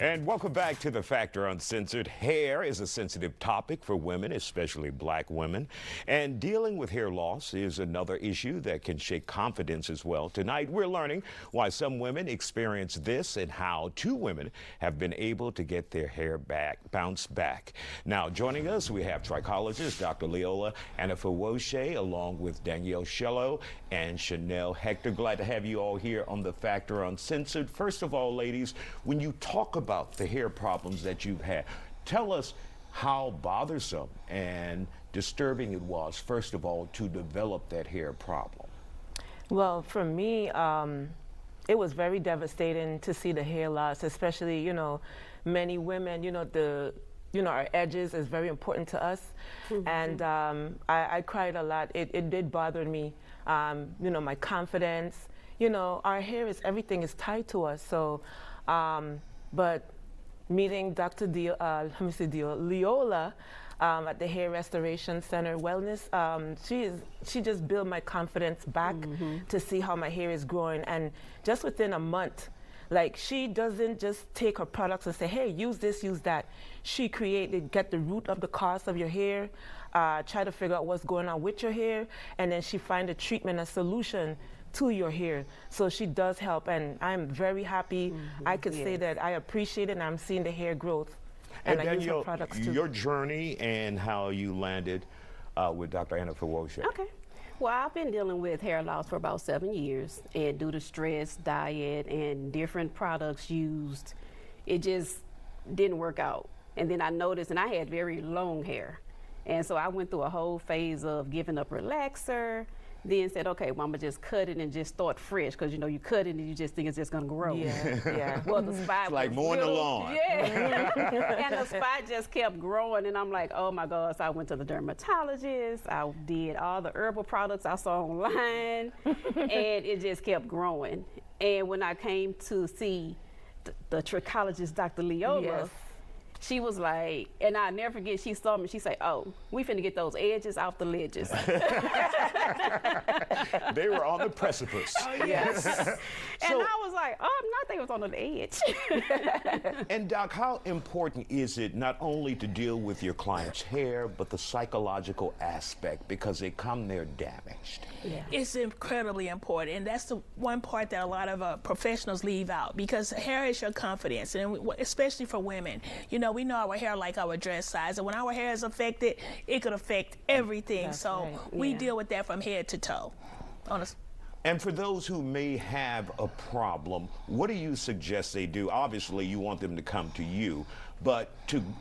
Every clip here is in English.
And welcome back to The Factor Uncensored. Hair is a sensitive topic for women, especially black women. And dealing with hair loss is another issue that can shake confidence as well. Tonight, we're learning why some women experience this and how two women have been able to get their hair bounce back. Now, joining us, we have trichologist Dr. Leola Anafawoshe, along with Danielle Shello and Chanel Hector. Glad to have you all here on The Factor Uncensored. First of all, ladies, when you talk about the hair problems that you've had, tell us how bothersome and disturbing it was, first of all, to develop that hair problem. Well, for me, it was very devastating to see the hair loss, especially, you know, many women, our edges is very important to us. Mm-hmm. And I cried a lot. It did bother me, my confidence. Our hair everything is tied to us. So, but meeting Dr. Leola at the Hair Restoration Center Wellness, she just built my confidence back to see how my hair is growing. And just within a month, like, she doesn't just take her products and say, hey, use this, use that. She get the root of the cause of your hair, try to figure out what's going on with your hair, and then she find a treatment, a solution to your hair. So she does help, and I'm very happy. I could say that I appreciate it, and I'm seeing the hair growth. And I use her products too. Your journey and how you landed with Dr. Anafawoshe. Okay. Well, I've been dealing with hair loss for about 7 years, and due to stress, diet, and different products used, it just didn't work out. And then I noticed, and I had very long hair, and so I went through a whole phase of giving up relaxer, then said, okay, well, I'm gonna just cut it and just start fresh, because you cut it and you just think it's just gonna grow. Yeah. Well, the spot it's like mowing the lawn. Yeah. And the spot just kept growing, and I'm like, oh my gosh. So I went to the dermatologist. I did all the herbal products I saw online, and it just kept growing. And when I came to see the trichologist, Dr. Leola, she was like, and I'll never forget, she saw me, she said, oh, we finna get those edges off the ledges. They were on the precipice. Oh, yes. And I was like, oh, not they was on the edge. And Doc, how important is it not only to deal with your client's hair, but the psychological aspect, because they come there damaged? Yeah. It's incredibly important, and that's the one part that a lot of professionals leave out, because hair is your confidence, and especially for women. We know our hair like our dress size, and when our hair is affected, it could affect everything. That's so right. We deal with that from head to toe. And for those who may have a problem, what do you suggest they do? Obviously, you want them to come to you, but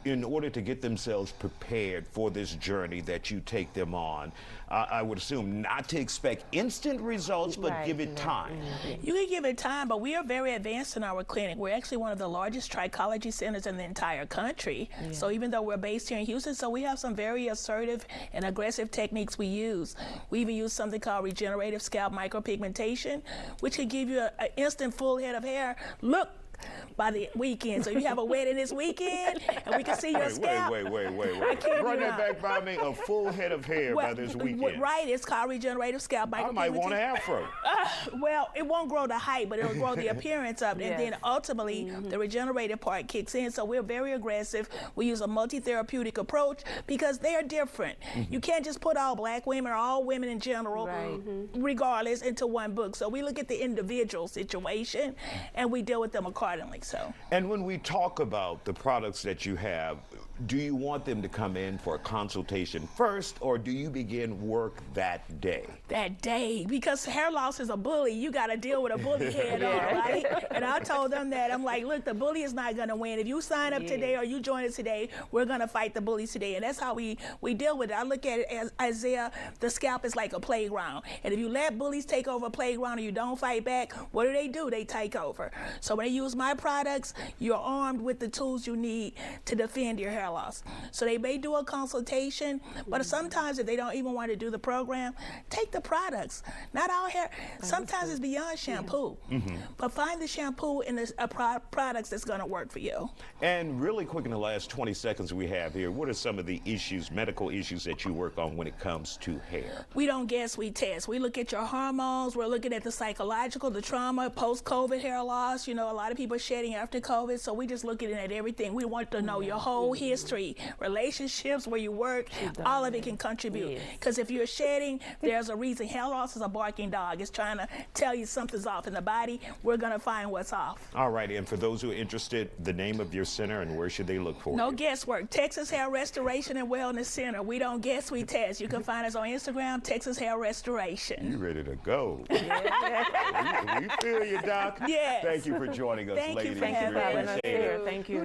in order to get themselves prepared for this journey that you take them on, I would assume not to expect instant results, but give it time. You can give it time, but we are very advanced in our clinic. We're actually one of the largest trichology centers in the entire country. So even though we're based here in Houston, so we have some very assertive and aggressive techniques we use. We even use something called regenerative scalp micropigmentation, which can give you an instant full head of hair look by the weekend. So you have a wedding this weekend, and we can see your scalp. Wait. Run that back by me. A full head of hair by this weekend. Right, it's called regenerative scalp micropigmentation. I might want an afro. Well, it won't grow the height, but it'll grow the appearance of it. And then ultimately, the regenerative part kicks in. So we're very aggressive. We use a multi-therapeutic approach because they are different. You can't just put all black women or all women in general, regardless, into one book. So we look at the individual situation, and we deal with them accordingly. And when we talk about the products that you have, do you want them to come in for a consultation first, or do you begin work that day? That day, because hair loss is a bully. You got to deal with a bully head on, right? And I told them that. I'm like, look, the bully is not going to win. If you sign up today or you join us today, we're going to fight the bullies today. And that's how we deal with it. I look at it as Isaiah, the scalp is like a playground. And if you let bullies take over a playground and you don't fight back, what do? They take over. So when they use my products, you're armed with the tools you need to defend your hair loss. So they may do a consultation, but sometimes if they don't even want to do the program, take the products. Not all hair. Sometimes it's beyond shampoo, but find the shampoo and the products that's going to work for you. And really quick, in the last 20 seconds we have here, what are some of the issues, medical issues that you work on when it comes to hair? We don't guess, we test. We look at your hormones. We're looking at the psychological, the trauma, post-COVID hair loss. A lot of people shedding shedding after COVID, so we just looking at everything. We want to know your whole history, relationships, where you work, all of it can contribute. Because if you're shedding, there's a reason. Hair loss is a barking dog. It's trying to tell you something's off in the body. We're going to find what's off. All right, and for those who are interested, the name of your center and where should they look for No you? guesswork. Texas Hair Restoration and Wellness Center. We don't guess, we test. You can find us on Instagram, Texas Hair Restoration. You ready to go? we feel you, Doc. Yes. Thank you for joining us, Thank you ladies. for having We us appreciate here. it. Thank you.